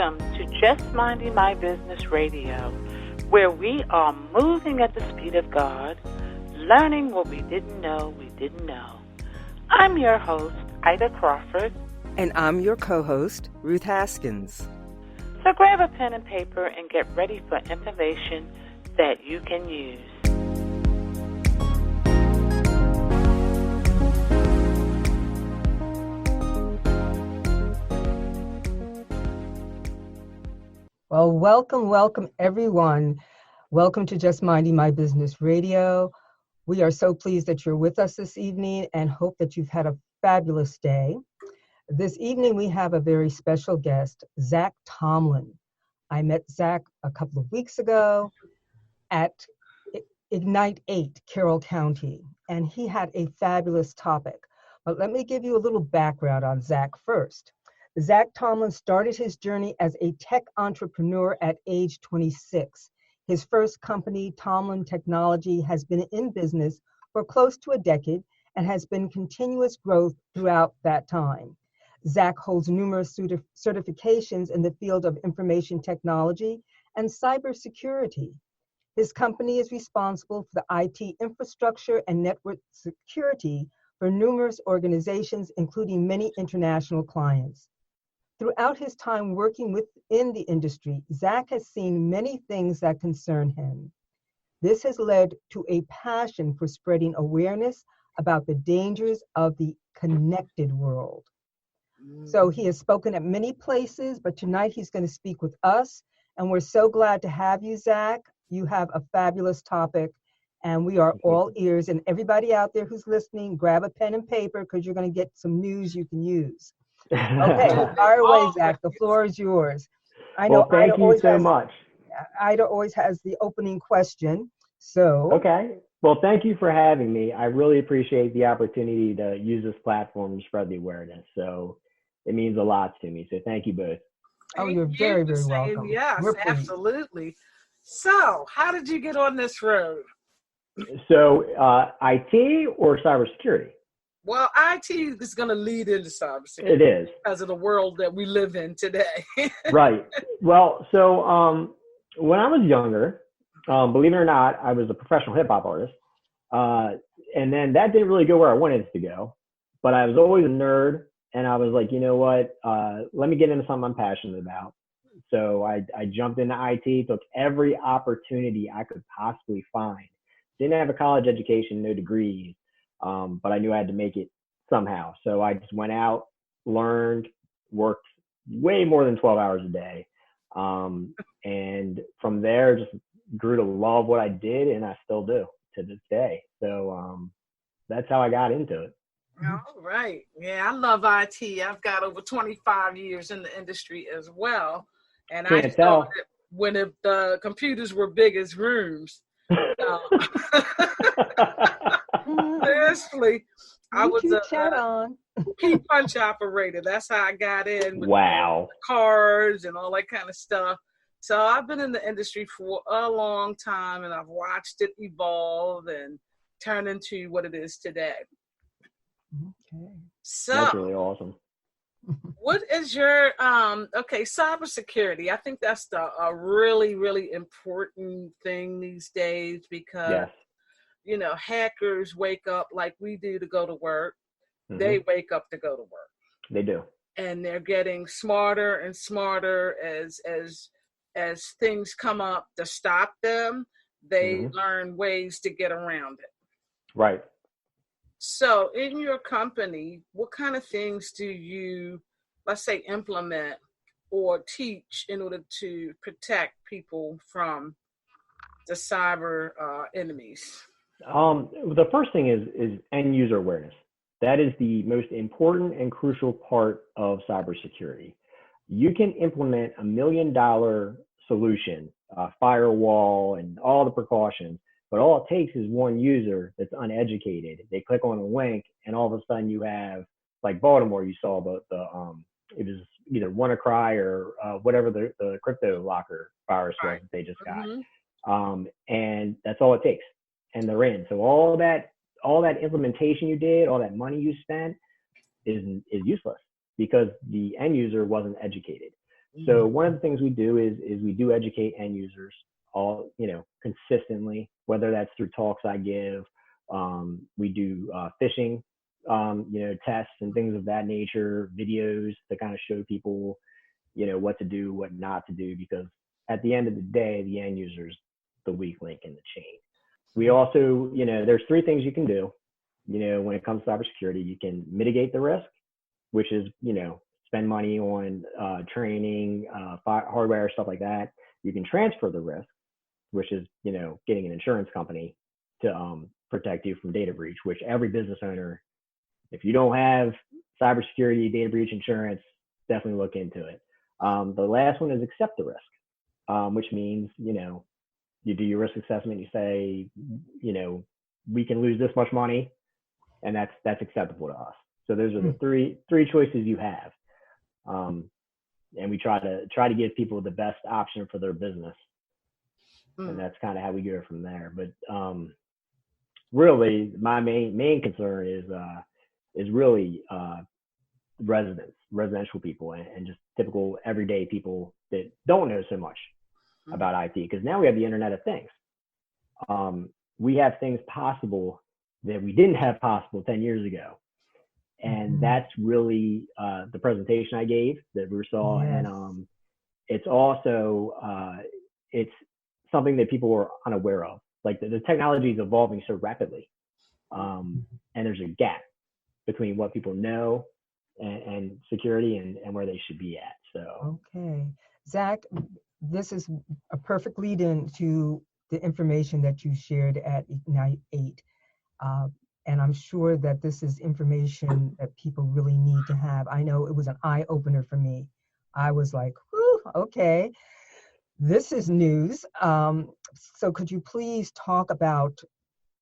Welcome to Just Minding My Business Radio, where we are moving at the speed of God, learning what we didn't know we didn't know. I'm your host, Ida Crawford. And I'm your co-host, Ruth Haskins. So grab a pen and paper and get ready for information that you can use. Well, welcome, everyone. Welcome to Just Minding My Business Radio. We are so pleased that you're with us this evening and hope that you've had a fabulous day. This evening, we have a very special guest, Zach Tomlin. I met Zach a couple of weeks ago at Ignite 8, Carroll County, and he had a fabulous topic. But let me give you a little background on Zach first. Zach Tomlin started his journey as a tech entrepreneur at age 26. His first company, Tomlin Technology, has been in business for close to a decade and has been continuous growth throughout that time. Zach holds numerous certifications in the field of information technology and cybersecurity. His company is responsible for the IT infrastructure and network security for numerous organizations, including many international clients. Throughout his time working within the industry, Zach has seen many things that concern him. This has led to a passion for spreading awareness about the dangers of the connected world. So he has spoken at many places, but tonight he's going to speak with us, and we're so glad to have you, Zach. You have a fabulous topic, and we are all ears. And everybody out there who's listening, grab a pen and paper because you're going to get some news you can use. Okay, fire away, Zach. The floor is yours. I know. Well, thank you so much. Ida always has the opening question. So. Okay. Well, thank you for having me. I really appreciate the opportunity to use this platform to spread the awareness. So it means a lot to me. So thank you both. Oh, you're very, very welcome. Yes, absolutely. So how did you get on this road? So IT or cybersecurity? Well, IT is going to lead into cybersecurity. It is. Because of the world that we live in today. Right. Well, so when I was younger, believe it or not, I was a professional hip hop artist. And then that didn't really go where I wanted it to go. But I was always a nerd. And I was like, you know what? Let me get into something I'm passionate about. So I jumped into IT, took every opportunity I could possibly find. Didn't have a college education, no degrees. But I knew I had to make it somehow. So I just went out, learned, worked way more than 12 hours a day. And from there, just grew to love what I did, and I still do to this day. So that's how I got into it. All right. Yeah, I love IT. I've got over 25 years in the industry as well. And I started when the computers were big as rooms. Seriously, I was a key punch operator. That's how I got in. With cars and all that kind of stuff. So I've been in the industry for a long time, and I've watched it evolve and turn into what it is today. Okay. So that's really awesome. What is your cybersecurity? I think that's a really, really important thing these days because hackers wake up like we do to go to work. Mm-hmm. They wake up to go to work. They do. And they're getting smarter and smarter as things come up to stop them. They learn ways to get around it. Right. So in your company, what kind of things do you, let's say, implement or teach in order to protect people from the cyber enemies? The first thing is end user awareness. That is the most important and crucial part of cybersecurity. You can implement $1 million solution, firewall, and all the precautions, but all it takes is one user that's uneducated. They click on a link, and all of a sudden you have, like Baltimore, you saw it was either WannaCry or whatever the crypto locker virus was that they just got. And that's all it takes. And they're in. So all that implementation you did, all that money you spent is useless because the end user wasn't educated. So one of the things we do is we do educate end users all, consistently, whether that's through talks I give. We do phishing, tests and things of that nature, videos to kind of show people, what to do, what not to do, because at the end of the day, the end user's the weak link in the chain. We also, there's three things you can do, when it comes to cybersecurity. You can mitigate the risk, which is, spend money on training, hardware, stuff like that. You can transfer the risk, which is, getting an insurance company to protect you from data breach, which every business owner, if you don't have cybersecurity, data breach insurance, definitely look into it. The last one is accept the risk, which means, you do your risk assessment, you say, we can lose this much money, and that's acceptable to us. So those are the three choices you have. And we try to give people the best option for their business. And that's kind of how we go from there. But really, my main concern is really residential people and just typical everyday people that don't know so much about IT, because now we have the Internet of Things. We have things possible that we didn't have possible 10 years ago. And that's really the presentation I gave that Bruce saw. Yes. And it's also, it's something that people were unaware of. Like the technology is evolving so rapidly. And there's a gap between what people know and security and where they should be at. So. Okay. Zach, this is a perfect lead in to the information that you shared at Ignite 8. And I'm sure that this is information that people really need to have. I know it was an eye-opener for me. I was like, whew, okay, this is news. So could you please talk about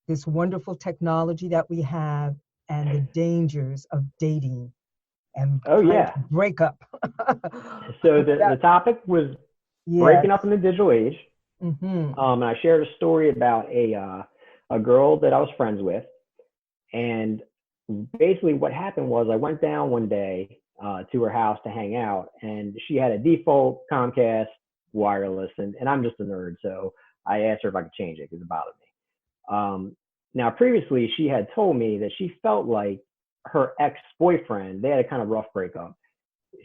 this wonderful technology that we have and the dangers of dating and breakup? So the topic was breaking up in the digital age. And I shared a story about a girl that I was friends with. And basically what happened was I went down one day to her house to hang out, and she had a default Comcast wireless, and I'm just a nerd, so I asked her if I could change it because it bothered me. Now, previously, she had told me that she felt like her ex-boyfriend, they had a kind of rough breakup.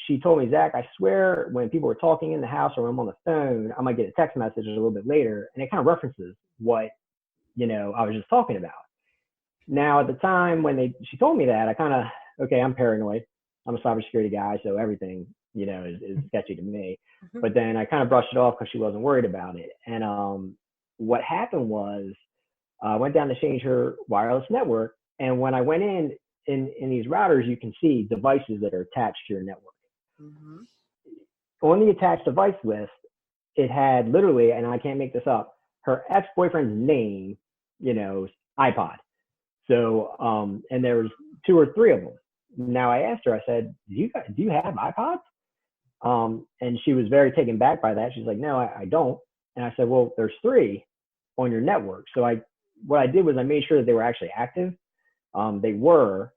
She told me, Zach, I swear when people were talking in the house or I'm on the phone, I might get a text message a little bit later, and it kind of references what, I was just talking about. Now, at the time when she told me that, I kind of, okay, I'm paranoid. I'm a cybersecurity guy, so everything, is sketchy to me. But then I kind of brushed it off because she wasn't worried about it. And what happened was I went down to change her wireless network. And when I went in these routers, you can see devices that are attached to your network. On the attached device list, it had literally, and I can't make this up, her ex-boyfriend's name, iPod. So, and there was 2 or 3 of them. Now I asked her, I said, do you have iPods? And she was very taken back by that. She's like, no, I don't. And I said, well, there's 3 on your network. So what I did was I made sure that they were actually active. They were.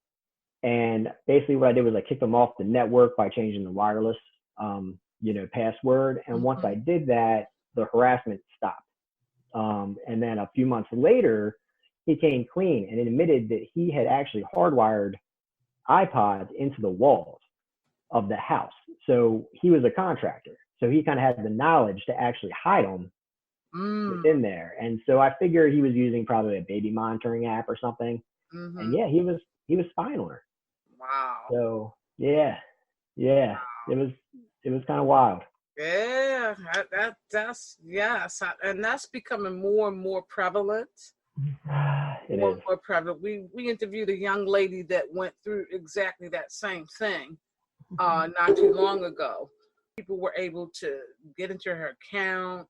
And basically what I did was I kicked them off the network by changing the wireless, password. And once I did that, the harassment stopped. And then a few months later, he came clean and admitted that he had actually hardwired iPods into the walls of the house. So he was a contractor. So he kind of had the knowledge to actually hide them within there. And so I figured he was using probably a baby monitoring app or something. And yeah, he was spying on her. Wow. So yeah. Wow. It was kind of wild. Yeah, that's yes, and that's becoming more and more prevalent. It more is. More prevalent. We interviewed a young lady that went through exactly that same thing not too long ago. People were able to get into her account,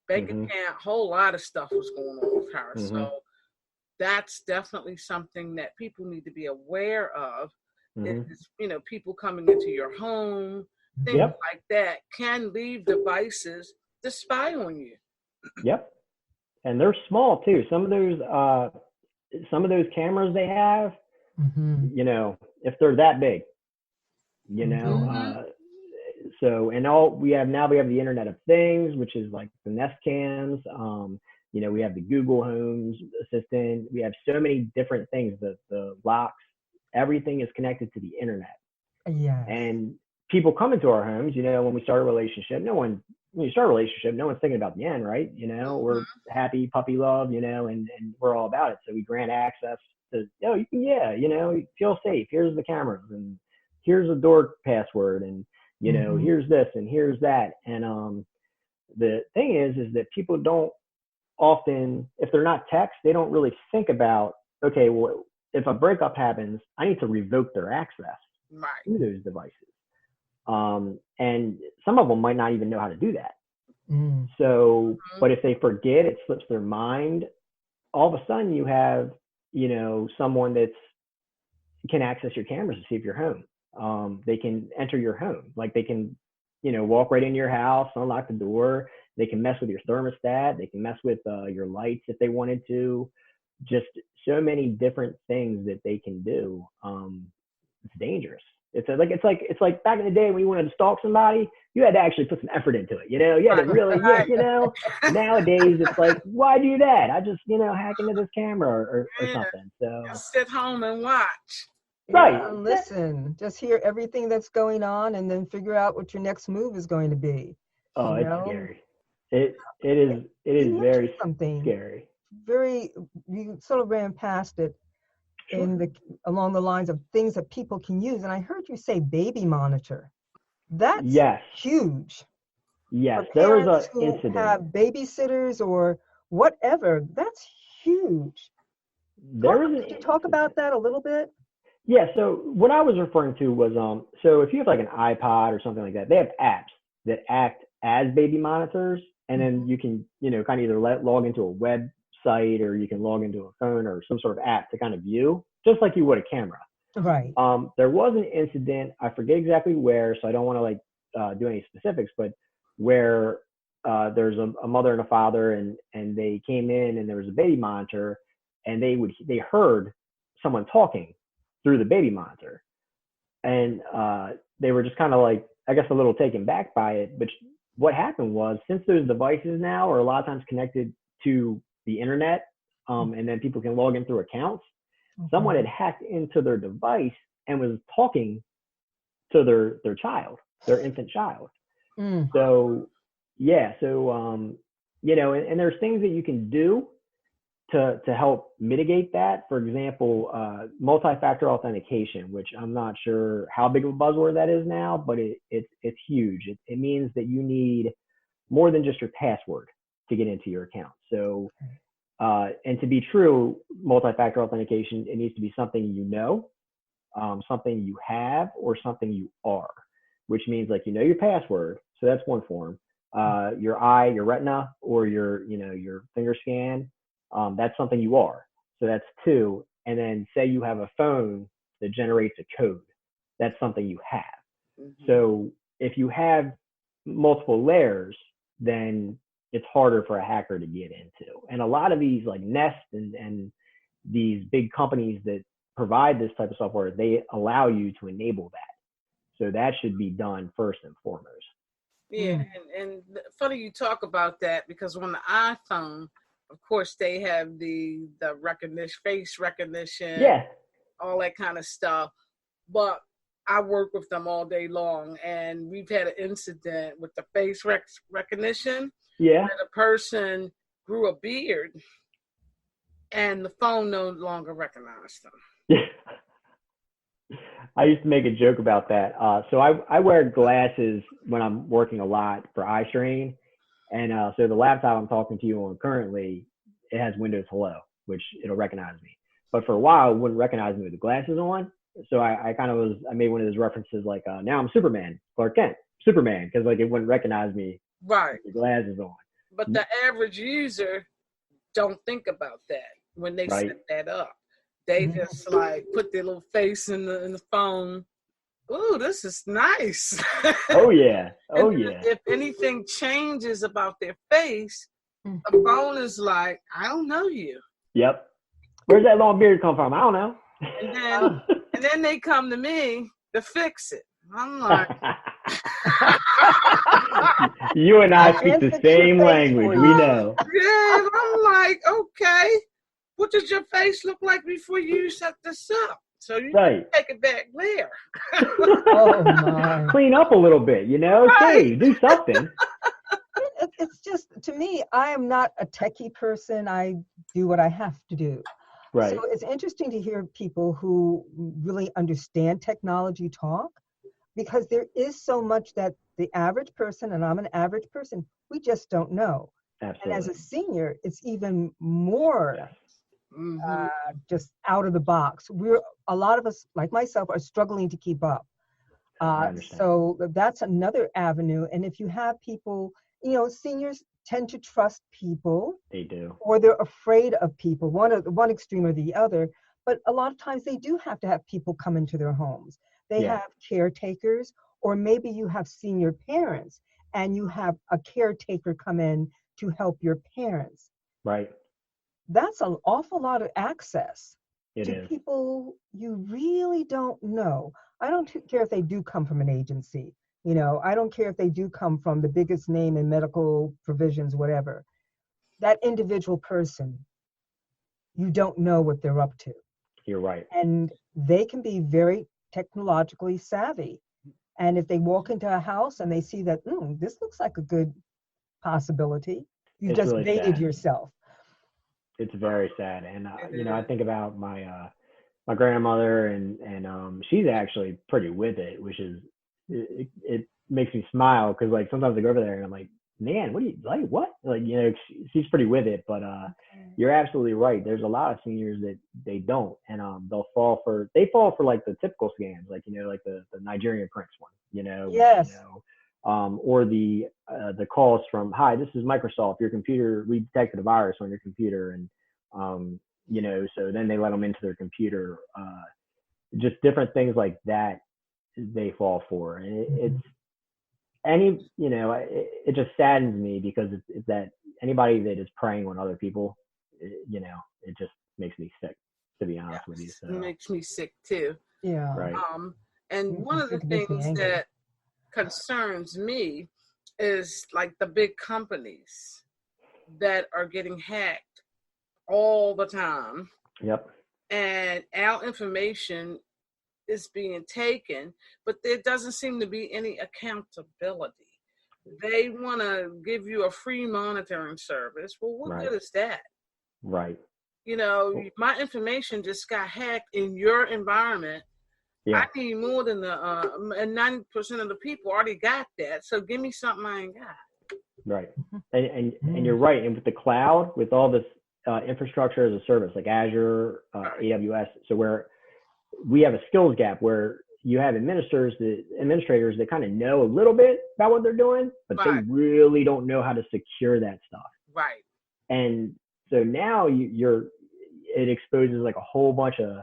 bank account, a whole lot of stuff was going on with her. So that's definitely something that people need to be aware of. Is, people coming into your home, things like that can leave devices to spy on you. Yep. And they're small too. Some of those cameras they have, if they're that big, So, and we have the Internet of Things, which is like the Nest Cams. We have the Google Homes Assistant. We have so many different things, the locks, everything is connected to the internet. Yes. And people come into our homes, when we start a relationship, when you start a relationship, no one's thinking about the end, right? We're happy, puppy love, and we're all about it. So we grant access to, feel safe. Here's the cameras and here's a door password and, here's this and here's that. And the thing is that people don't often, if they're not techs, they don't really think about, okay, well, if a breakup happens, I need to revoke their access to those devices. And some of them might not even know how to do that. So, but if they forget, it slips their mind, all of a sudden you have, someone can access your cameras to see if you're home. They can enter your home. Like they can, walk right into your house, unlock the door. They can mess with your thermostat. They can mess with your lights if they wanted to. Just so many different things that they can do. It's dangerous. It's like back in the day when you wanted to stalk somebody, you had to actually put some effort into it. You had to really, Nowadays it's like, why do that? I just, hack into this camera or something. So just sit home and watch. Right. Listen, just hear everything that's going on and then figure out what your next move is going to be. Oh, it's scary. It is very scary. You sort of ran past it along the lines of things that people can use. And I heard you say baby monitor. That's huge. Yes, there was an incident. Have babysitters or whatever. That's huge. Could you talk about that a little bit? Yeah, so what I was referring to was, so if you have like an iPod or something like that, they have apps that act as baby monitors, and then you can, kind of either log into a website or you can log into a phone or some sort of app to kind of view, just like you would a camera. Right. There was an incident, I forget exactly where, so I don't want to do any specifics, but where there's a mother and a father, and they came in and there was a baby monitor, and they heard someone talking through the baby monitor, and they were just kind of like, I guess, a little taken back by it. But what happened was, since those devices now are a lot of times connected to the internet, and then people can log in through accounts, someone had hacked into their device and was talking to their child, their infant child. So and there's things that you can do to help mitigate that. For example, multi-factor authentication, which I'm not sure how big of a buzzword that is now, but it's huge. It means that you need more than just your password to get into your account. So, and to be true, multi-factor authentication, it needs to be something something you have, or something you are, which means like your password. So that's one form. Your eye, your retina, or your finger scan. That's something you are. So that's two. And then say you have a phone that generates a code. That's something you have. So if you have multiple layers, then it's harder for a hacker to get into. And a lot of these like Nest and these big companies that provide this type of software, they allow you to enable that. So that should be done first and foremost. Yeah, and funny you talk about that, because on the iPhone, of course, they have the recognition, face recognition, all that kind of stuff. But I work with them all day long, and we've had an incident with the face recognition. Yeah. Where the person grew a beard, and the phone no longer recognized them. Yeah. I used to make a joke about that. So I wear glasses when I'm working a lot for eye strain. And so the laptop I'm talking to you on currently, it has Windows Hello, which it'll recognize me. But for a while, it wouldn't recognize me with the glasses on. So I made one of those references like, now I'm Superman, Clark Kent, Superman, because like it wouldn't recognize me with the glasses on. But the average user don't think about that when they set that up. They just like put their little face in the phone. Ooh, this is nice. Oh yeah. Oh yeah. If anything changes about their face, the phone is like, I don't know you. Yep. Where's that long beard come from? I don't know. And then they come to me to fix it. I'm like, you and I speak the same language. We know. Yeah, I'm like, okay, what does your face look like before you set this up? So you take it back there. Oh my! Clean up a little bit, Right. do something. It's just, to me, I am not a techie person. I do what I have to do. Right. So it's interesting to hear people who really understand technology talk, because there is so much that the average person, and I'm an average person, we just don't know. Absolutely. And as a senior, it's even more just out of the box. A lot of us, like myself, are struggling to keep up. So that's another avenue. And if you have people, seniors tend to trust people. They do. Or they're afraid of people, one extreme or the other. But a lot of times they do have to have people come into their homes. They have caretakers, or maybe you have senior parents and you have a caretaker come in to help your parents. Right. That's an awful lot of access to people you really don't know. I don't care if they do come from an agency. I don't care if they do come from the biggest name in medical provisions, whatever. That individual person, you don't know what they're up to. You're right. And they can be very technologically savvy. And if they walk into a house and they see that, this looks like a good possibility, you just really baited sad. yourself. It's very sad. And, I think about my grandmother, and she's actually pretty with it, which is, it makes me smile, because like sometimes I go over there and I'm like, man, what do you like? What? Like, she's pretty with it, but you're absolutely right. There's a lot of seniors that they don't, and they'll fall for like the typical scams, like, like the Nigerian prince one, Yes. Or the calls from, hi, this is Microsoft, your computer, we detected a virus on your computer, and so then they let them into their computer, just different things like that they fall for. And it's it just saddens me, because it's that anybody that is preying on other people, it just makes me sick, to be honest with you. So. It makes me sick too. Yeah. Right. And one of the things that concerns me is like the big companies that are getting hacked all the time. Yep. And our information is being taken, but there doesn't seem to be any accountability. They want to give you a free monitoring service. Well, what good is that? Right. My information just got hacked in your environment. I need more than and 90% of the people already got that. So give me something I ain't got. Right. And you're right. And with the cloud, with all this infrastructure as a service, like Azure, AWS, so where we have a skills gap, where you have administrators that kind of know a little bit about what they're doing, but they really don't know how to secure that stuff. Right. And so now it exposes like a whole bunch of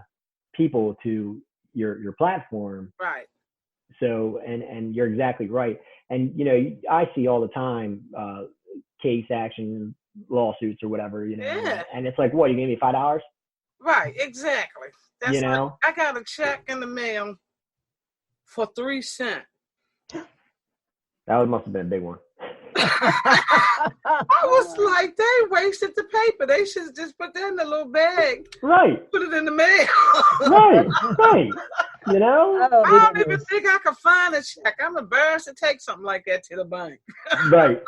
people to your platform. Right. So, and you're exactly right. And, I see all the time, case action lawsuits or whatever, and it's like, what, you gave me $5? Right. Exactly. That's like, I got a check in the mail for 3 cents. That must have been a big one. I was like, they wasted the paper. They should just put that in a little bag. Right. Put it in the mail. Right. I don't even think I could find a check. I'm embarrassed to take something like that to the bank. Right.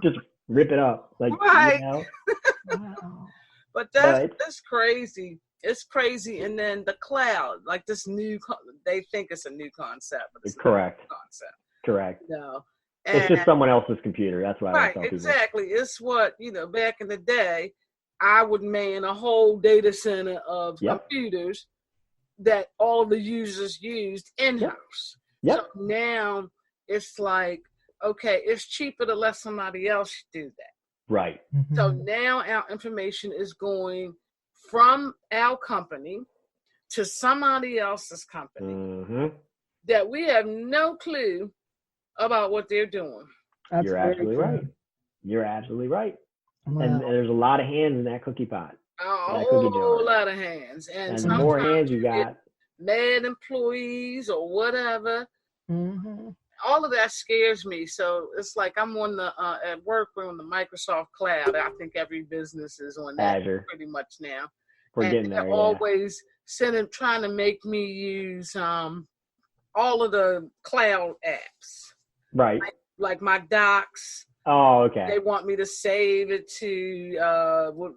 Just rip it up. Like, Wow. But that's crazy. It's crazy. And then the cloud, like this they think it's a new concept. But it's correct. Not a new concept. Correct. No. It's just someone else's computer. That's why I tell people. Exactly. It's what, back in the day, I would man a whole data center of computers that all the users used in-house. Yep. So now it's like, okay, it's cheaper to let somebody else do that. Right. So now our information is going from our company to somebody else's company that we have no clue about what they're doing. You're absolutely right. You're absolutely right. Wow. And there's a lot of hands in that cookie pot. A whole lot of hands. And the more hands you got, mad employees or whatever. Mm-hmm. All of that scares me. So it's like I'm on the at work, we're on the Microsoft cloud. I think every business is on that Azure. pretty much now. We're And getting they're there. always trying to make me use all of the cloud apps. Right. Like my docs. Oh, okay. They want me to save it to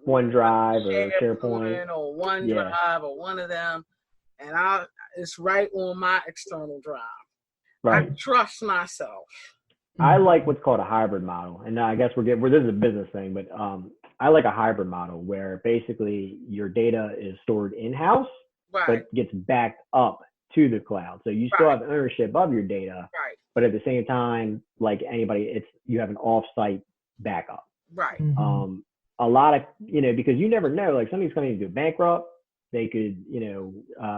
OneDrive or SharePoint or OneDrive or one of them, and it's right on my external drive. Right. I trust myself. I like what's called a hybrid model, and I guess this is a business thing, but I like a hybrid model where basically your data is stored in-house, but gets backed up to the cloud. So you still have ownership of your data, but at the same time, like anybody, you have an off-site backup. Right. A lot of, because you never know, like some of these companies go bankrupt. They could,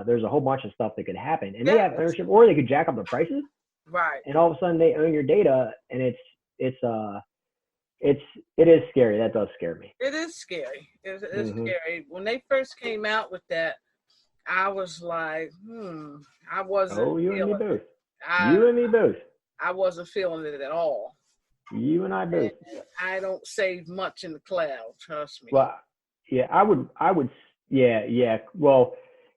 there's a whole bunch of stuff that could happen, and they have ownership, or they could jack up the prices. Right. And all of a sudden they own your data, and it is scary. That does scare me. It is scary. It's scary. When they first came out with that, I was like, I wasn't. Oh, you and me both. You and me both. I wasn't feeling it at all. You and I both. And I don't save much in the cloud. Trust me. Well, yeah, I would. Yeah. Well,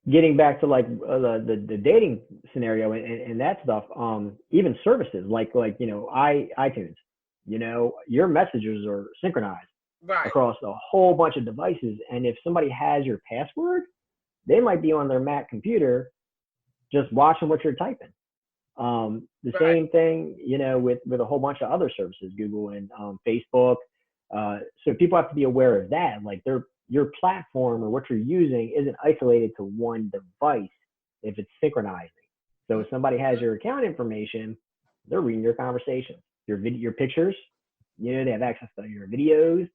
getting back to like the dating scenario and that stuff, even services like iTunes, your messages are synchronized across a whole bunch of devices, and if somebody has your password, they might be on their Mac computer just watching what you're typing. Same thing, with a whole bunch of other services, Google and Facebook. So people have to be aware of that, like your platform or what you're using isn't isolated to one device if it's synchronizing. So if somebody has your account information, they're reading your conversations, your pictures, they have access to your videos,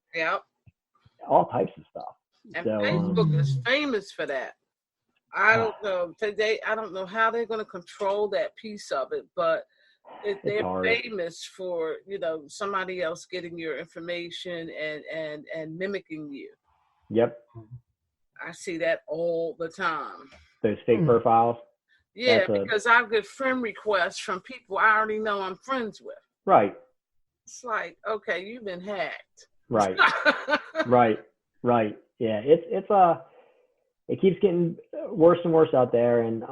all types of stuff. And Facebook is famous for that. I don't know today. I don't know how they're going to control that piece of it, but they're famous for somebody else getting your information and mimicking you. Yep. I see that all the time. Those fake profiles. Yeah, because I get friend requests from people I already know I'm friends with. Right. It's like, okay, you've been hacked. Right. Right. Yeah. It keeps getting worse and worse out there. And,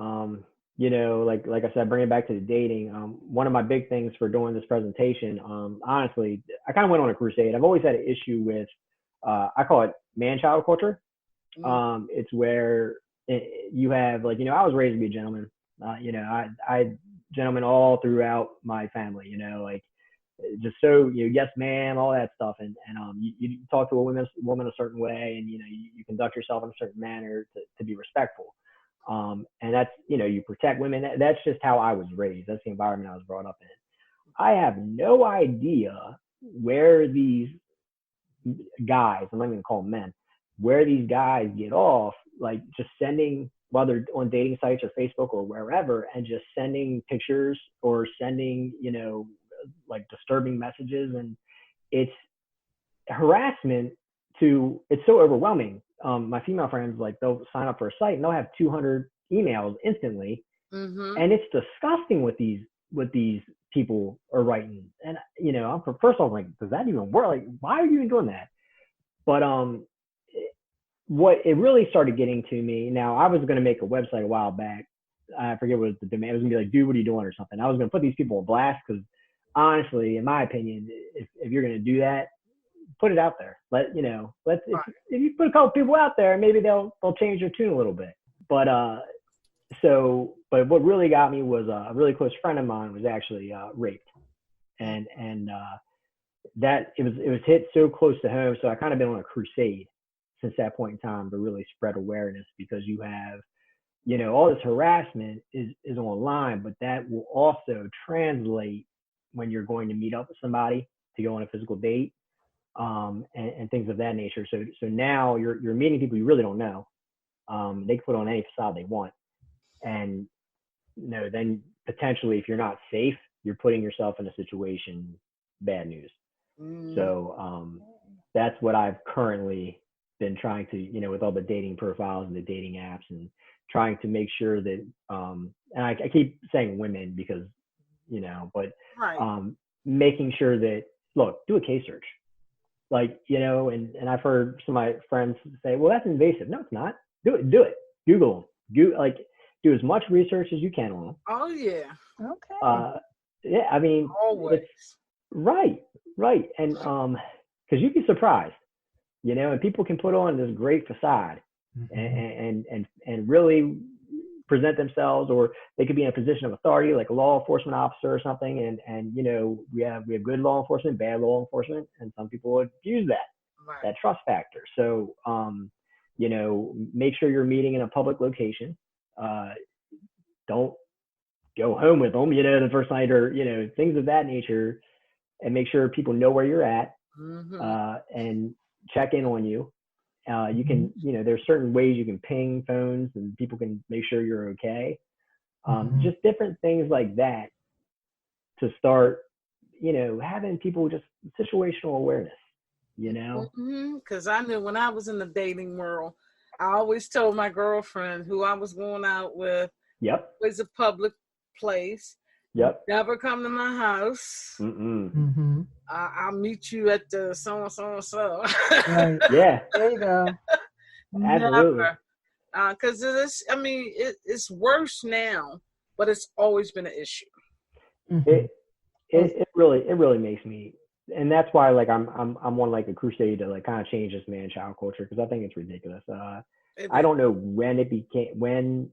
like I said, bring it back to the dating. One of my big things for doing this presentation, honestly, I kind of went on a crusade. I've always had an issue with, I call it Manchild Culture. It's where you have I was raised to be a gentleman. I gentlemen all throughout my family. Just so yes, ma'am, all that stuff, and you talk to a woman a certain way, and you conduct yourself in a certain manner to be respectful. And that's you protect women. That's just how I was raised. That's the environment I was brought up in. I have no idea where these guys, I'm not even gonna call them men, where these guys get off, like just sending, while they're on dating sites or Facebook or wherever, and just sending pictures or sending, like disturbing messages. And it's harassment it's so overwhelming. My female friends, like they'll sign up for a site and they'll have 200 emails instantly. And it's disgusting what these people are writing. And, first off, like, does that even work? Like, why are you even doing that? But what it really started getting to me, now I was going to make a website a while back. I forget what the domain, it was going to be like, dude, what are you doing or something. I was going to put these people on blast because honestly, in my opinion, if you're going to do that, put it out there. If you put a couple people out there, maybe they'll change their tune a little bit. But what really got me was a really close friend of mine was actually raped, and that it was hit so close to home. So I kind of been on a crusade since that point in time to really spread awareness, because you have, all this harassment is online, but that will also translate when you're going to meet up with somebody to go on a physical date, and things of that nature. So now you're meeting people you really don't know. They can put on any facade they want. And then potentially, if you're not safe, you're putting yourself in a situation, bad news. So that's what I've currently been trying to, you know, with all the dating profiles and the dating apps, and trying to make sure that, and I keep saying women because, you know, but making sure that, look, do a case search. Like, you know, and I've heard some of my friends say, well, that's invasive. No, it's not. Do it. Google them. Do as much research as you can on them. Oh, yeah. Okay. Yeah, I mean, always. Right. And because you'd be surprised, you know, and people can put on this great facade and really present themselves, or they could be in a position of authority, like a law enforcement officer or something. And you know, we have good law enforcement, bad law enforcement, and some people would use that trust factor. So, you know, make sure you're meeting in a public location. Don't go home with them, you know, the first night, or, you know, things of that nature, and make sure people know where you're at, and check in on you. You can, you know, there's certain ways you can ping phones and people can make sure you're okay. Just different things like that to start, you know, having people just situational awareness, you know? Because I knew when I was in the dating world, I always told my girlfriend who I was going out with, was a public place. Never come to my house. I'll meet you at the so. Right. Yeah. There you go. Absolutely. Because it's worse now, but it's always been an issue. It really makes me, and that's why, like, I'm on like a crusade to like kind of change this man-child culture, because I think it's ridiculous. I don't know when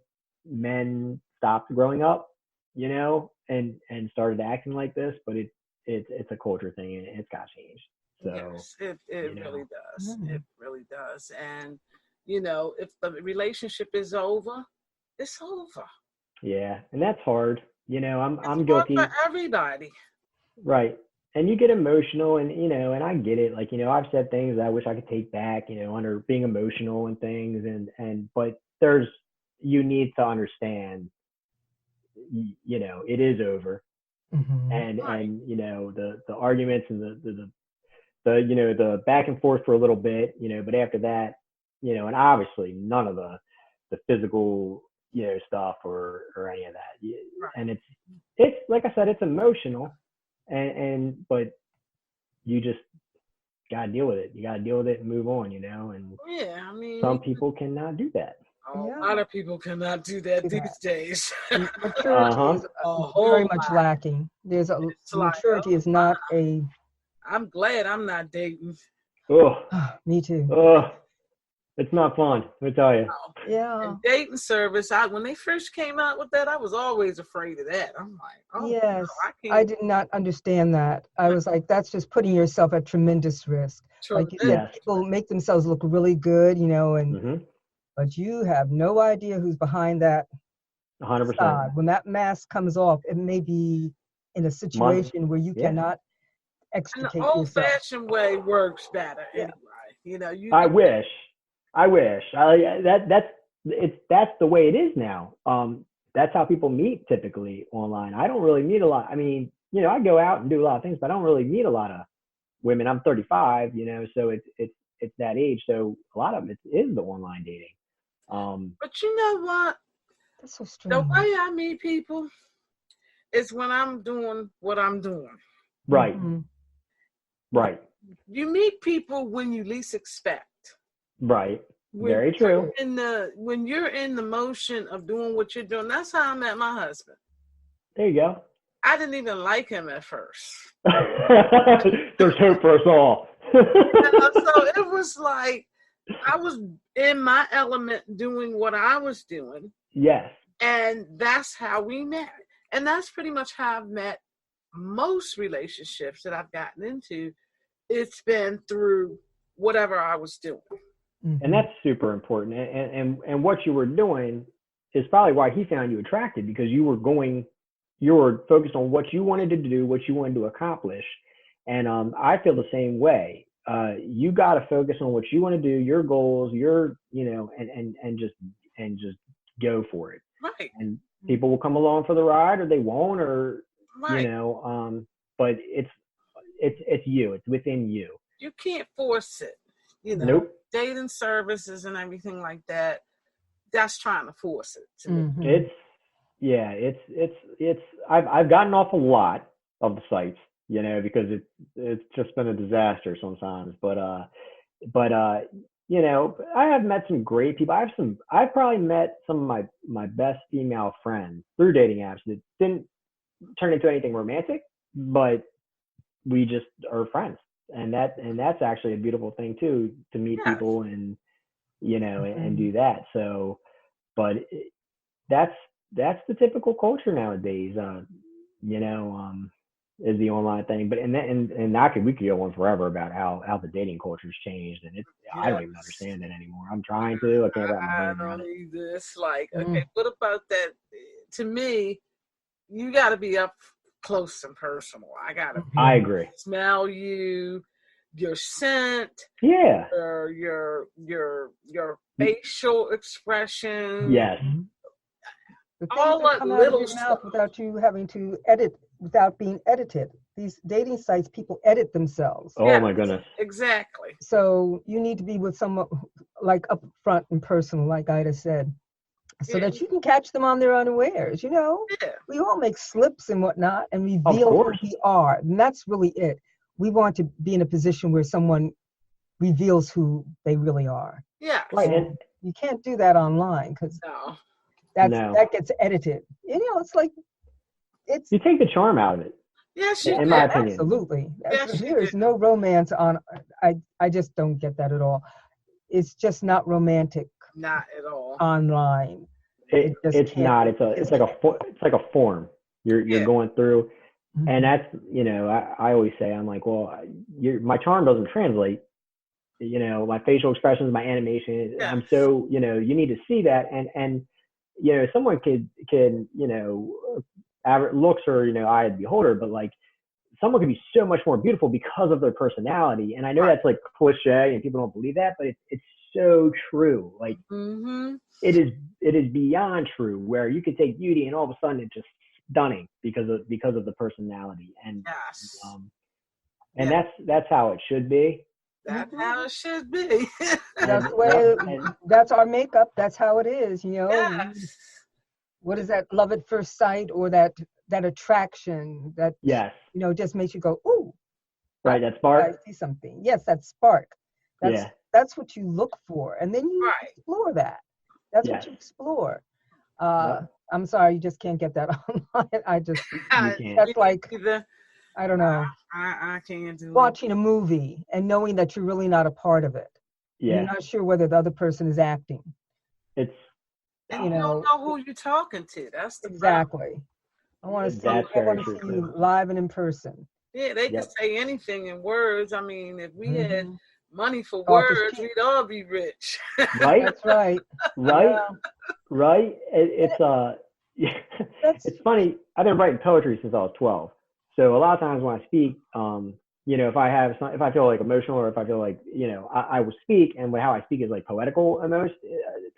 men stopped growing up, you know, and started acting like this, but it's a culture thing, and it's got to change. So yes, it really does. It really does. And you know, if the relationship is over, it's over. Yeah, and that's hard. You know, I'm hard guilty. for everybody. Right. And you get emotional, and, you know, and I get it. Like, you know, I've said things that I wish I could take back, you know, under being emotional and things, but you need to understand, you know, it is over. And you know, the arguments and the you know, the back and forth for a little bit, you know, but after that, you know, and obviously none of the physical, you know, stuff or any of that. And it's like I said, it's emotional, but you just gotta deal with it. You gotta deal with it and move on, you know. And yeah, I mean, some people cannot do that. A lot of people cannot do that these days. Maturity is very much lacking. There's maturity is not a. I'm glad I'm not dating. Me too. It's not fun, let me tell you. Yeah. And dating service, when they first came out with that, I was always afraid of that. I'm like, yes, no, I did not understand that. I was like, that's just putting yourself at tremendous risk. Like you said, people make themselves look really good, you know, and but you have no idea who's behind that 100%. facade. When that mask comes off, it may be in a situation where you cannot extricate yourself. The old-fashioned way works better anyway. You know, I wish. That's the way it is now. That's how people meet typically online. I don't really meet a lot. I mean, you know, I go out and do a lot of things, but I don't really meet a lot of women. I'm 35, you know, so it's that age. So a lot of it is the online dating. But you know what? That's so strange. The way I meet people is when I'm doing what I'm doing. Right. Right. You meet people when you least expect. Right. Very true. When you're in the motion of doing what you're doing, that's how I met my husband. There you go. I didn't even like him at first. There's hope for us all. So it was like I was in my element doing what I was doing. Yes. And that's how we met. And that's pretty much how I've met most relationships that I've gotten into. It's been through whatever I was doing. And that's super important. And what you were doing is probably why he found you attractive, because you were focused on what you wanted to do, what you wanted to accomplish. And I feel the same way. You got to focus on what you want to do, your goals, you know, and just go for it. Right. And people will come along for the ride, or they won't, or you know, but it's you. It's within you. You can't force it. Nope. Dating services and everything like that. That's trying to force it to me. I've gotten off a lot of the sites, because it's just been a disaster sometimes. But I have met some great people. I've probably met some of my best female friends through dating apps that didn't turn into anything romantic, but we just are friends. And that's actually a beautiful thing too, to meet people and and do that. So, but that's the typical culture nowadays. Is the online thing, but we could go on forever about how the dating culture's changed, and I don't even understand it anymore. I'm trying to. I can't wrap my brain around it. It's like, okay, what about that? To me, you got to be up close and personal. I agree. Smell you, your scent, your facial expression. Yes. The things that come out of your mouth without you having to edit, without being edited. These dating sites, people edit themselves. Oh my goodness. Exactly. So you need to be with someone like upfront and personal, like Ida said, so that you can catch them on their unawares. We all make slips and whatnot and reveal who we are. And that's really it. We want to be in a position where someone reveals who they really are. Yeah. Right. And you can't do that online because that gets edited. It's like you take the charm out of it. Yes, in my opinion. Absolutely. There is no romance on. I just don't get that at all. It's just not romantic. Not at all. Online. It's not. It's like a form you're going through, and that's I always say, I'm like, well, my charm doesn't translate. My facial expressions, my animation. I'm so you need to see that, and someone can looks or eye of the beholder, but like someone can be so much more beautiful because of their personality. And I know that's like cliche and people don't believe that, but it's so true. Like it is beyond true, where you could take beauty and all of a sudden it's just stunning because of the personality. And that's how it should be. That's how it should be. That's the way. That's our makeup. That's how it is. Yes. What is that? Love at first sight, or that attraction that just makes you go, ooh. Right. That spark. I see something. Yes, that spark. That's what you look for, and then you explore that. That's what you explore. I'm sorry, you just can't get that online. That's like. I don't know. I can't do watching a movie and knowing that you're really not a part of it. Yeah. You're not sure whether the other person is acting. And you don't know who you're talking to. That's the exactly. Problem. I want to see you live and in person. Yeah, they can say anything in words. I mean, if we had money for words, we'd all be rich. Right? That's right. Right? Yeah. Right? It's it's funny. I've been writing poetry since I was 12. So a lot of times when I speak, if I feel like emotional, or if I feel like, I will speak, and how I speak is like poetical emotion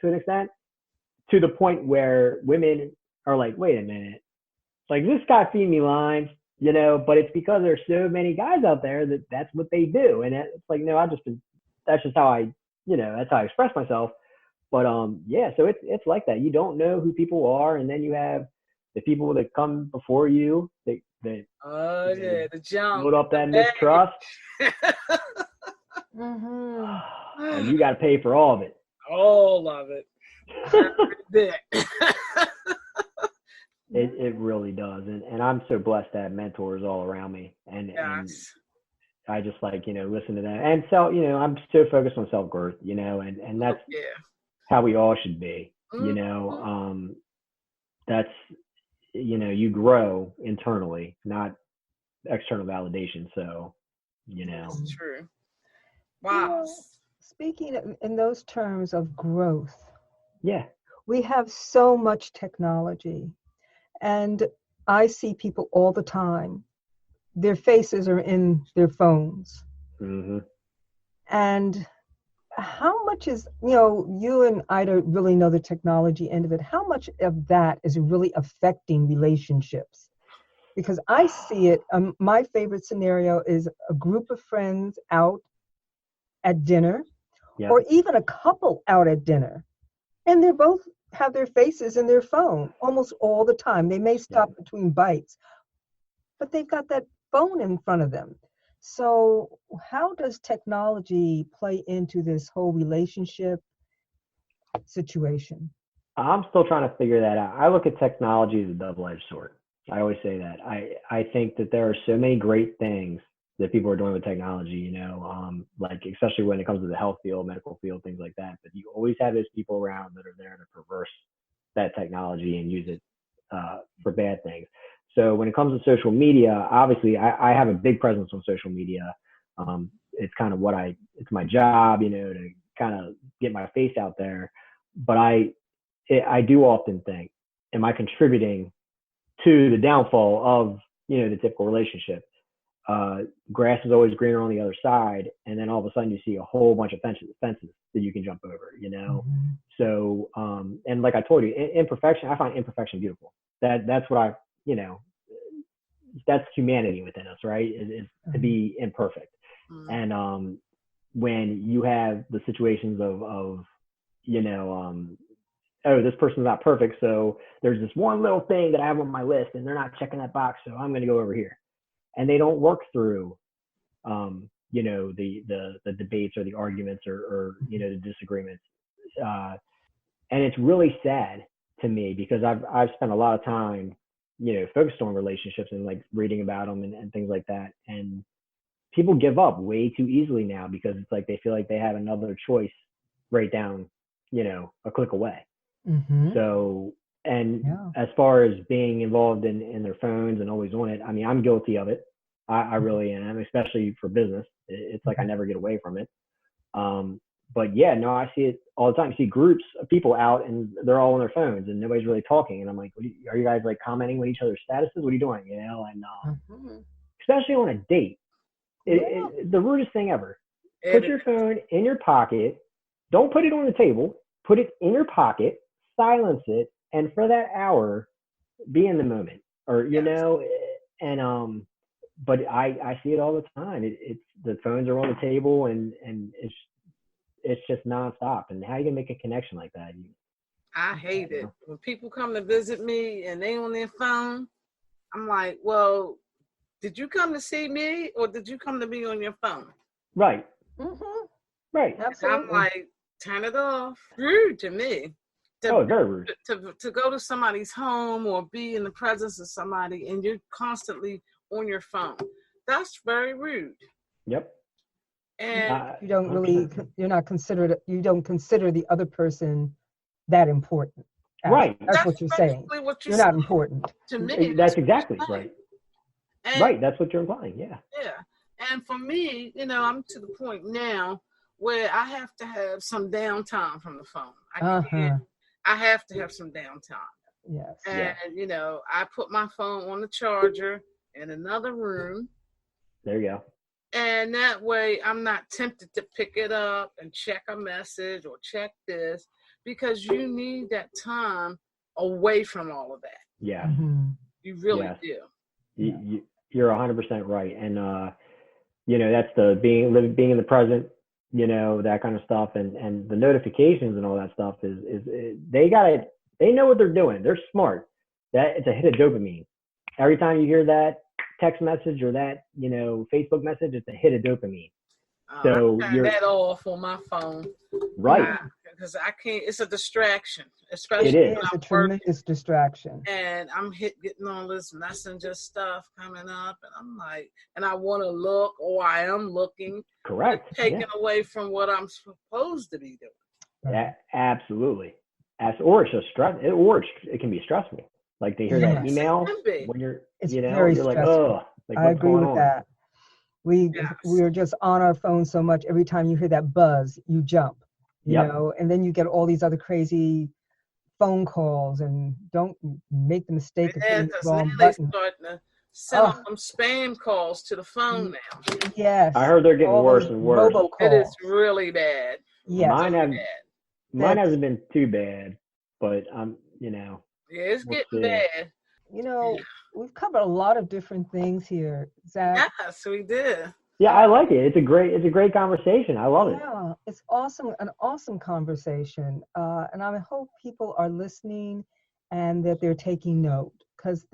to an extent, to the point where women are like, wait a minute, like this guy feed me lines, but it's because there's so many guys out there that's what they do. And it's like, no, that's just how that's how I express myself. But so it's like that. You don't know who people are, and then you have the people that come before you that the jump build up that mistrust. And you got to pay for all of it. All of it. It really does, and I'm so blessed to have mentors all around me, and I just like listen to them, and so I'm so focused on self-worth, and that's how we all should be. That's you grow internally, not external validation. So that's true. Wow. Speaking in those terms of growth, we have so much technology, and I see people all the time. Their faces are in their phones. And how much is, you and Ida really know the technology end of it. How much of that is really affecting relationships? Because I see it, my favorite scenario is a group of friends out at dinner, or even a couple out at dinner, and they're both have their faces in their phone almost all the time. They may stop between bites, but they've got that phone in front of them. So how does technology play into this whole relationship situation? I'm still trying to figure that out. I look at technology as a double-edged sword. I always say that. I think that there are so many great things that people are doing with technology, like especially when it comes to the health field, medical field, things like that. But you always have those people around that are there to perverse that technology and use it for bad things. So when it comes to social media, obviously I have a big presence on social media. It's kind of it's my job, to kind of get my face out there. But I do often think, am I contributing to the downfall of, the typical relationship? Grass is always greener on the other side. And then all of a sudden you see a whole bunch of fences that you can jump over, Mm-hmm. So, and like I told you, imperfection, I find imperfection beautiful. That's what that's humanity within us, right? Is to be imperfect. Mm-hmm. And when you have the situations of oh, this person's not perfect, so there's this one little thing that I have on my list and they're not checking that box, so I'm going to go over here. And they don't work through, the debates or the arguments or the disagreements. And it's really sad to me because I've spent a lot of time, focused on relationships and like reading about them and things like that. And people give up way too easily now because it's like they feel like they have another choice right down, a click away. Mm-hmm. So, and as far as being involved in their phones and always on it, I mean, I'm guilty of it. I really am, especially for business. It's like I never get away from it. But yeah, no, I see it all the time. I see groups of people out and they're all on their phones and nobody's really talking. And I'm like, are you guys like commenting on each other's statuses? What are you doing? And especially on a date, the rudest thing ever. Put your phone in your pocket. Don't put it on the table. Put it in your pocket. Silence it, and for that hour, be in the moment. Or and but I see it all the time. It's the phones are on the table, and it's just nonstop. And how are you gonna make a connection like that? I hate it when people come to visit me and they on their phone. I'm like, well, did you come to see me, or did you come to be on your phone? Right. Mm-hmm. Right. Absolutely. I'm like, turn it off. Rude to me. Very rude. To go to somebody's home or be in the presence of somebody and you're constantly on your phone. That's very rude. Yep. And you don't consider the other person that important. Right. That's what you're saying. You're not important. To me, that's exactly right. Right. That's what you're implying. Yeah. Yeah. And for me, I'm to the point now where I have to have some downtime from the phone. I have to have some downtime. Yes. And, I put my phone on the charger in another room. There you go. And that way I'm not tempted to pick it up and check a message or check this because you need that time away from all of that. Yeah. Mm-hmm. You really do. You're 100% right. And, that's the being in the present, that kind of stuff, and the notifications and all that stuff is they know what they're doing. They're smart. That it's a hit of dopamine. Every time you hear that text message or that, Facebook message, it's a hit of dopamine. So I turn that off on my phone. Right. Because I can't, it's a distraction, especially it is a tremendous distraction. And I'm getting all this messenger stuff coming up, and I'm like, and I want to look, or I am looking. Correct. Taken away from what I'm supposed to be doing. Yeah, absolutely. Or it's just stress. Or it can be stressful. Like they hear that email when you're, very you're like, stressful. oh, like, I agree with on? that. We're just on our phones so much. Every time you hear that buzz, you jump. You know, and then you get all these other crazy phone calls, and don't make the mistake of hitting the wrong button. Starting to send them spam calls to the phone now. Yes. I heard they're getting worse and worse. It is really bad. Yes. Mine hasn't been too bad, but Yeah, it's getting bad. We've covered a lot of different things here, Zach. Yes, we did. Yeah, I like it. It's a great conversation. I love it. Yeah, it's awesome, an awesome conversation. And I hope people are listening and that they're taking note, because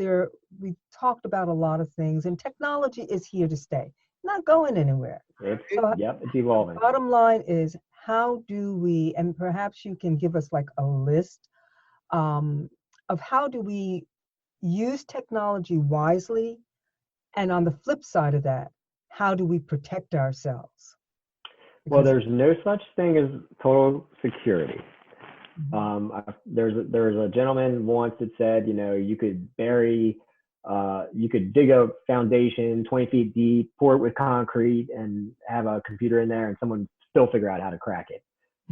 we talked about a lot of things, and technology is here to stay, not going anywhere. It's evolving. Bottom line is, how do we, and perhaps you can give us like a list of how do we use technology wisely, and on the flip side of that, how do we protect ourselves? Well, there's no such thing as total security. There's a gentleman once that said, you could you could dig a foundation 20 feet deep, pour it with concrete, and have a computer in there, and someone still figure out how to crack it.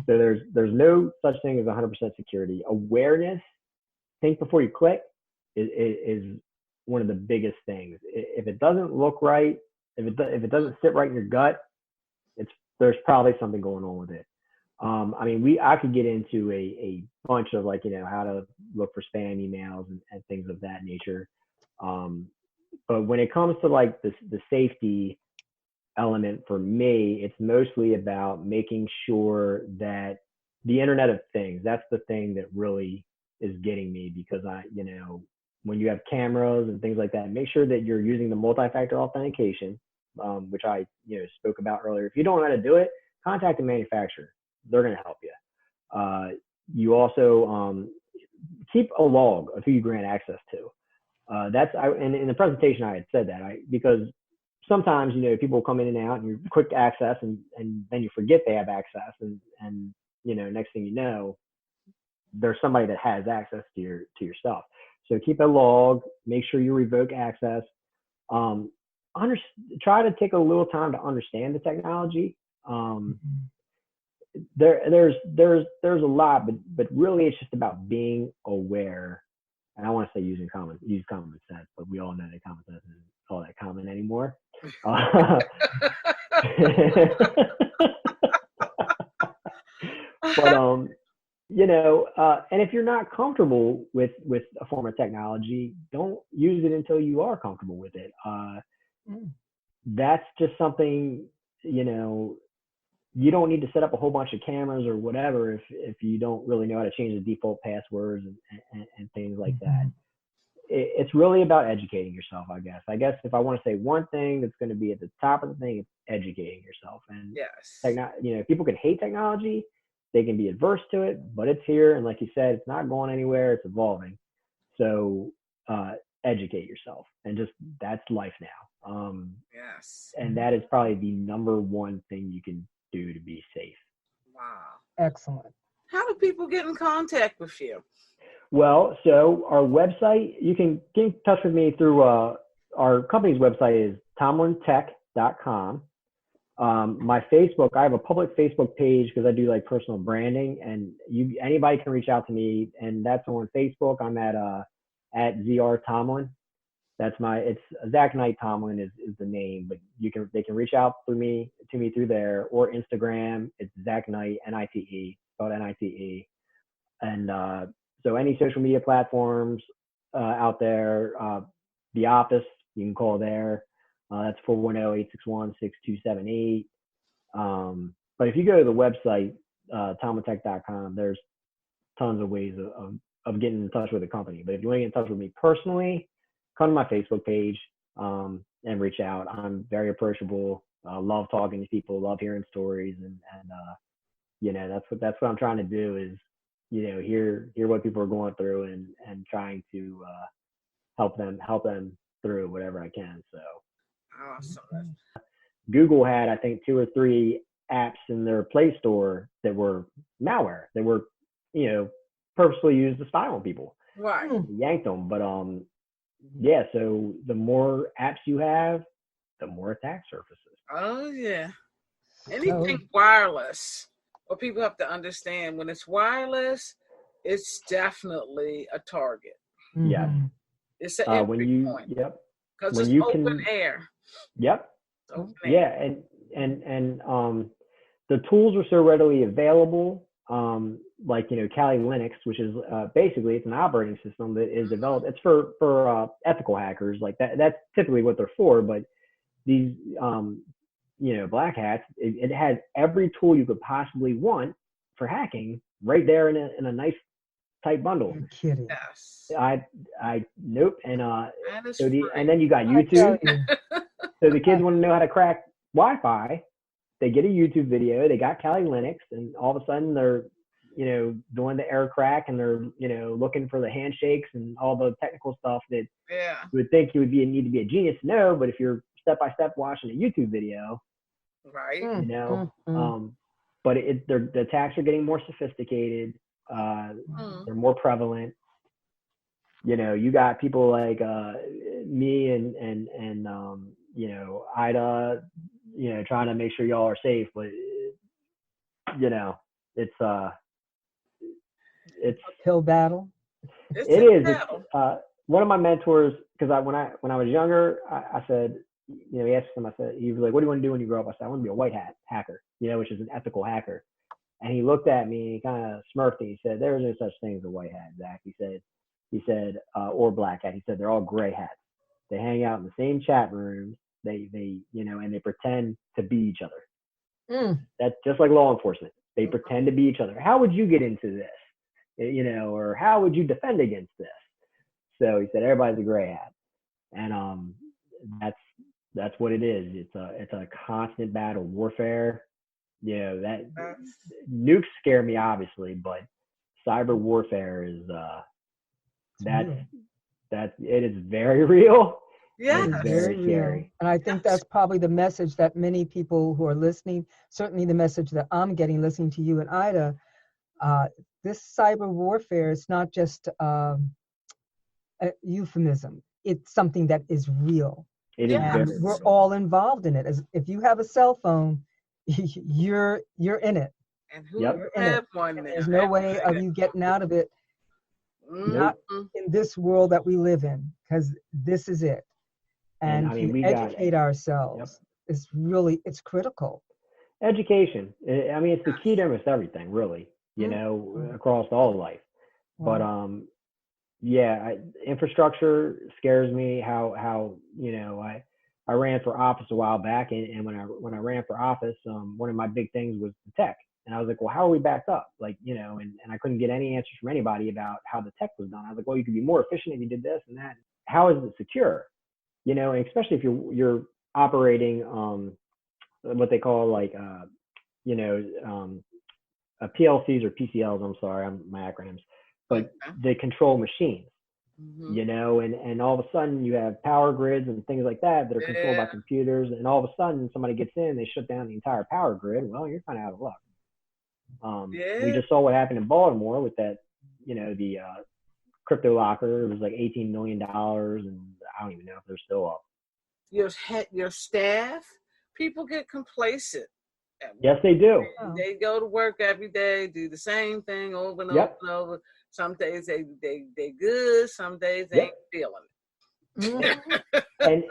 So there's no such thing as 100% security. Awareness, think before you click, is one of the biggest things. If it doesn't look right, if it doesn't sit right in your gut, there's probably something going on with it. I could get into a bunch of how to look for spam emails and things of that nature. But when it comes to the safety element for me, it's mostly about making sure that the Internet of Things, that's the thing that really is getting me, because when you have cameras and things like that, make sure that you're using the multi-factor authentication, which I spoke about earlier. If you don't know how to do it, contact the manufacturer. They're going to help you. You also keep a log of who you grant access to. And in the presentation I had said that, because sometimes people come in and out and you quick access, and then you forget they have access, and next thing you know, there's somebody that has access to your stuff. So keep a log. Make sure you revoke access. Try to take a little time to understand the technology. There's a lot, but really it's just about being aware. And I want to say use common sense, but we all know that common sense isn't all that common anymore. But and if you're not comfortable with a form of technology, don't use it until you are comfortable with it. That's just something, you don't need to set up a whole bunch of cameras or whatever if you don't really know how to change the default passwords and things like that. It's really about educating yourself, I guess. If I want to say one thing that's going to be at the top of the thing, it's educating yourself. And yes, people can hate technology, they can be adverse to it, but it's here. And like you said, it's not going anywhere, it's evolving. So educate yourself, and just, that's life now. Yes. And that is probably the number one thing you can do to be safe. Wow. Excellent. How do people get in contact with you? Well, so our website, you can get in touch with me through our company's website is tomlintech.com. My Facebook, I have a public Facebook page because I do personal branding, and anybody can reach out to me, and that's on Facebook. I'm at ZR Tomlin. It's Zach Knight Tomlin is the name, but they can reach out to me through there, or Instagram. It's Zach Knight, N-I-T-E, spelled N-I-T-E. And so any social media platforms out there, the office, you can call there. That's 410-861-6278. But if you go to the website, tomlintech.com, there's tons of ways of getting in touch with the company. But if you want to get in touch with me personally, come to my Facebook page and reach out. I'm very approachable. Love talking to people. Love hearing stories, and that's what I'm trying to do is hear what people are going through and trying to help them through whatever I can. So awesome. Google had, I think, 2 or 3 apps in their Play Store that were malware. They were purposely used to spy on people. Right. Yanked them, but yeah, so the more apps you have, the more attack surfaces. Oh, yeah. Anything wireless, what people have to understand, when it's wireless, it's definitely a target. Yes. It's an entry point. Yep. Because it's open air. Yep. Open air. Yeah, and the tools are so readily available. Kali Linux, which is basically, it's an operating system that is developed. It's for ethical hackers. That's typically what they're for. But these black hats, it has every tool you could possibly want for hacking right there in a nice tight bundle. You're kidding. Yes. I nope. And and then you got I tell YouTube. you. So the kids want to know how to crack Wi-Fi. They get a YouTube video. They got Kali Linux, and all of a sudden they're doing the air crack, and they're looking for the handshakes and all the technical stuff that you would think you would need to be a genius to know. But if you're step by step watching a YouTube video, right? But the attacks are getting more sophisticated. They're more prevalent. You got people like me and Ida, trying to make sure y'all are safe, but it's uphill battle. It is. It's, one of my mentors, because when I was younger, I said, he asked him, he was like, what do you want to do when you grow up? I said, I want to be a white hat hacker, which is an ethical hacker. And he looked at me and he kind of smirked and he said, there is no such thing as a white hat, Zach. He said, or black hat. He said, they're all gray hats. They hang out in the same chat rooms. They and they pretend to be each other. That's just like law enforcement. They pretend to be each other. How would you get into this? Or how would you defend against this? So he said, everybody's a gray hat. And that's what it is. It's a constant battle, warfare. That nukes scare me, obviously, but cyber warfare is it is very real. Yeah, it is very scary. And I think that's probably the message that many people who are listening, certainly the message that I'm getting listening to you and Ida, this cyber warfare is not just a euphemism. It's something that is real. It is and very we're real. all involved in it. If you have a cell phone, you're in it. And who have one now? There's no way of you getting out of it. Not in this world that we live in, because this is it. And to educate ourselves is it's critical. Education. It's the key to almost everything, really. Across all of life. But infrastructure scares me. How I ran for office a while back, and when I ran for office, one of my big things was the tech. And I was like, well, how are we backed up? And I couldn't get any answers from anybody about how the tech was done. I was like, well, you could be more efficient if you did this and that. How is it secure? And especially if you're operating what they call PLCs or PCLs. I'm sorry, my acronyms, but they control machines. And all of a sudden you have power grids and things like that are controlled by computers. And all of a sudden somebody gets in, they shut down the entire power grid. Well, you're kind of out of luck. We just saw what happened in Baltimore with that, the crypto locker. It was like $18 million, and I don't even know if they're still up. Your staff, people get complacent. Yes, they do. They go to work every day, do the same thing over and over and over. Some days they good, some days they ain't feeling it.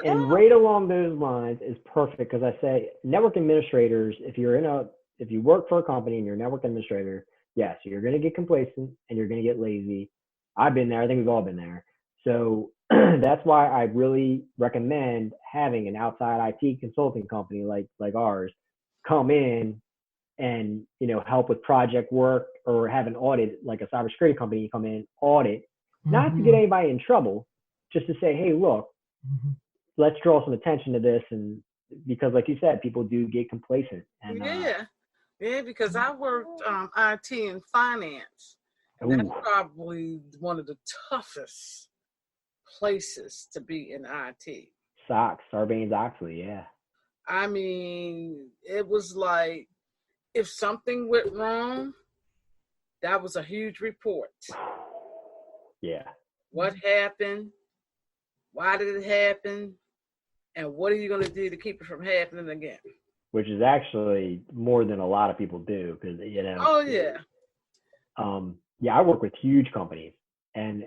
and right along those lines is perfect, because I say network administrators, if you work for a company and you're a network administrator, yes, you're going to get complacent and you're going to get lazy. I've been there. I think we've all been there. So that's why I really recommend having an outside IT consulting company like ours come in and help with project work, or have an audit, like a cybersecurity company come in, audit, not to get anybody in trouble, just to say, hey, look, let's draw some attention to this. And because like you said, people do get complacent. And because I worked IT and finance, and that's probably one of the toughest places to be in IT. Sarbanes-Oxley, yeah. It was like, if something went wrong, that was a huge report. Yeah. What happened? Why did it happen? And what are you going to do to keep it from happening again? Which is actually more than a lot of people do, because Oh yeah. I work with huge companies, and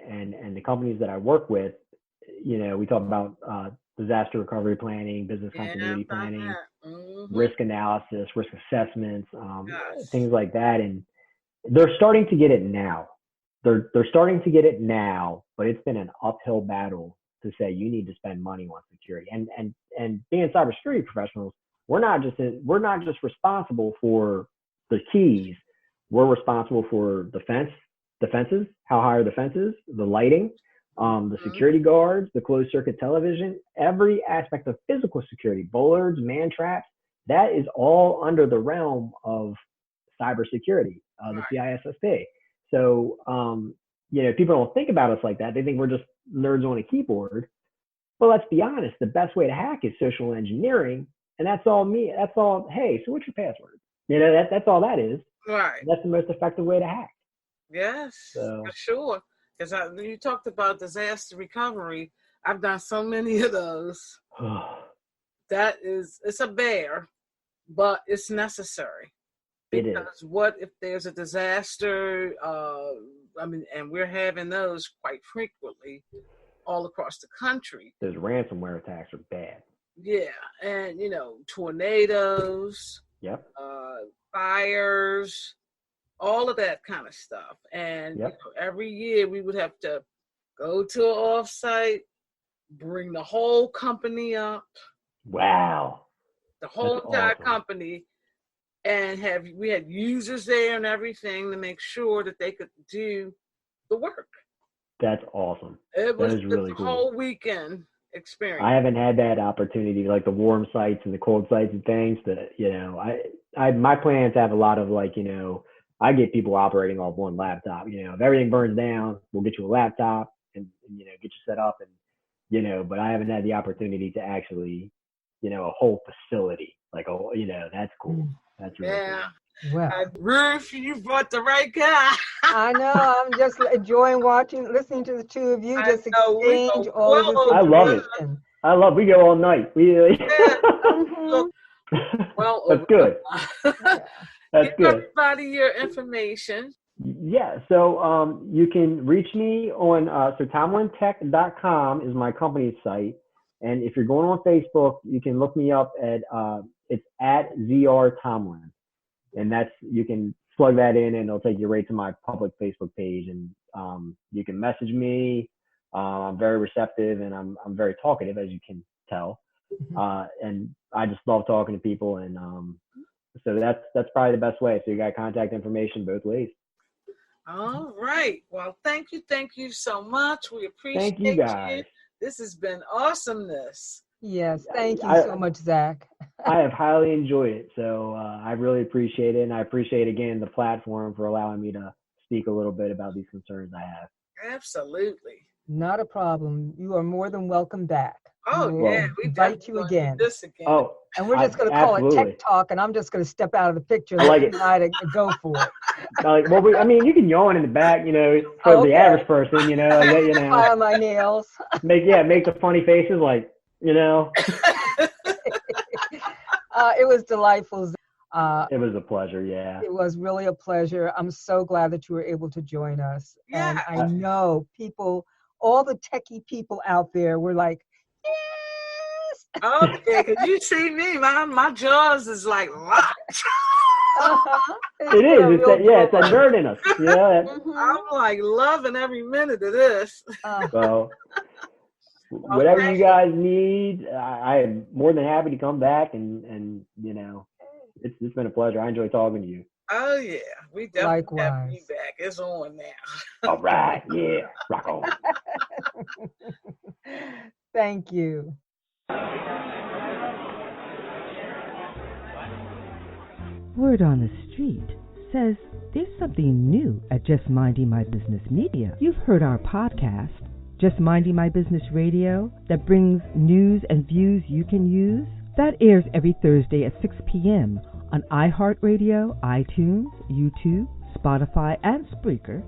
the companies that I work with, we talk about disaster recovery planning, business continuity planning, risk analysis, risk assessments, things like that. And they're starting to get it now. They're starting to get it now, but it's been an uphill battle to say you need to spend money on security. And being cybersecurity professionals, we're not just responsible for the keys. We're responsible for defenses, how high are the fences, the lighting, the security guards, the closed circuit television, every aspect of physical security, bollards, man traps. That is all under the realm of cybersecurity, the CISSP. So, people don't think about us like that. They think we're just nerds on a keyboard. But let's be honest, the best way to hack is social engineering. And that's all hey, so what's your password? That's all that is. Right. And that's the most effective way to hack. Yes, for sure. Because you talked about disaster recovery. I've done so many of those. It's a bear, but it's necessary. Because what if there's a disaster? And we're having those quite frequently all across the country. Those ransomware attacks are bad. Yeah, and tornadoes. Yep. Fires, all of that kind of stuff. And every year we would have to go to an offsite, bring the whole company up. Wow. The whole entire company. And we had users there and everything to make sure that they could do the work. That's awesome. It was really the cool. whole weekend experience. I haven't had that opportunity, like the warm sites and the cold sites and things. My plans have a lot of I get people operating off one laptop. If everything burns down, we'll get you a laptop and get you set up but I haven't had the opportunity to actually, a whole facility. That's cool. That's really cool. Well, Ruth, you brought the right guy. I know. I'm just enjoying listening to the two of you exchange all of this information. I love it. We go all night. Well, that's good. That's give good. Everybody your information. Yeah. So you can reach me on so TomlinTech.com is my company's site, and if you're going on Facebook, you can look me up at it's at ZR Tomlin. And you can plug that in and it'll take you right to my public Facebook page. And you can message me. I'm very receptive and I'm very talkative, as you can tell. And I just love talking to people. And so that's probably the best way. So you got contact information both ways. All right. Well, thank you so much. We appreciate Thank you guys. This has been awesomeness. Yes, thank you so much, Zach. I have highly enjoyed it, so I really appreciate it, and I appreciate again the platform for allowing me to speak a little bit about these concerns I have. Absolutely. Not a problem. You are more than welcome back. Oh, we invite you again. This again. Oh, and we're just going to call it Tech Talk, and I'm just going to step out of the picture and let you go for it. You can yawn in the back, for the average person, File my nails. Make the funny faces, It was delightful. It was a pleasure, yeah. It was really a pleasure. I'm so glad that you were able to join us. Yeah. And I know all the techie people out there were like, yes! Okay, because you see me, my jaws is like locked. It is. It's that nerd in us. Yeah. I'm like loving every minute of this. So, whatever you guys need, I am more than happy to come back and it's been a pleasure. I enjoy talking to you. Oh yeah, we definitely have you back. It's on now. All right, yeah, rock on. Thank you. Word on the street says there's something new at Just Minding My Business Media. You've heard our podcast, Just Minding My Business Radio, that brings news and views you can use. That airs every Thursday at 6 p.m. on iHeartRadio, iTunes, YouTube, Spotify, and Spreaker.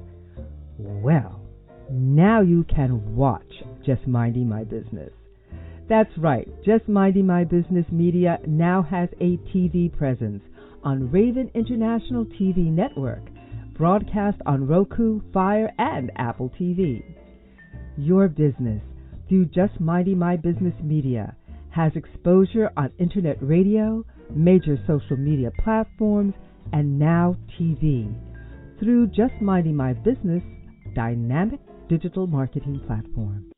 Well, now you can watch Just Minding My Business. That's right, Just Minding My Business Media now has a TV presence on Raven International TV Network, broadcast on Roku, Fire, and Apple TV. Your business, through Just Minding My Business Media, has exposure on internet radio, major social media platforms, and now TV. Through Just Minding My Business, dynamic digital marketing platform.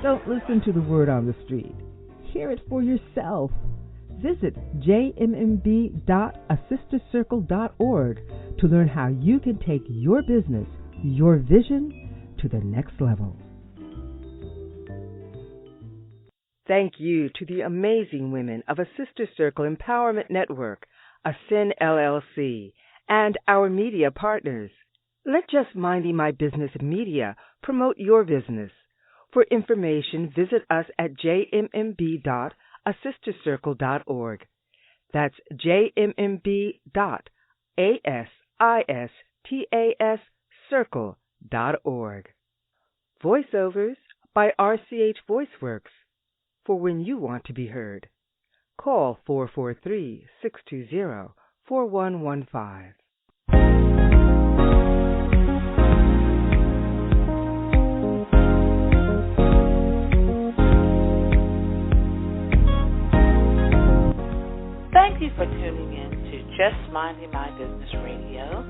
Don't listen to the word on the street. Hear it for yourself. Visit jmmb.asistercircle.org to learn how you can take your business, your vision, to the next level. Thank you to the amazing women of A Sister Circle Empowerment Network, ASCEN LLC, and our media partners. Let Just Minding My Business Media promote your business. For information, visit us at jmmb.asistercircle.org. That's jmmb.asistercircle.org. Voiceovers by RCH VoiceWorks. For when you want to be heard. Call 443-620-4115. Thank you for tuning in to Just Minding My Business Radio.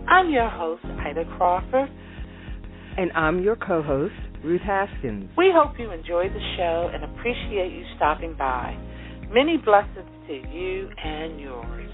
I'm your host, Ida Crawford. And I'm your co-host, Ruth Haskins. We hope you enjoyed the show and appreciate you stopping by. Many blessings to you and yours.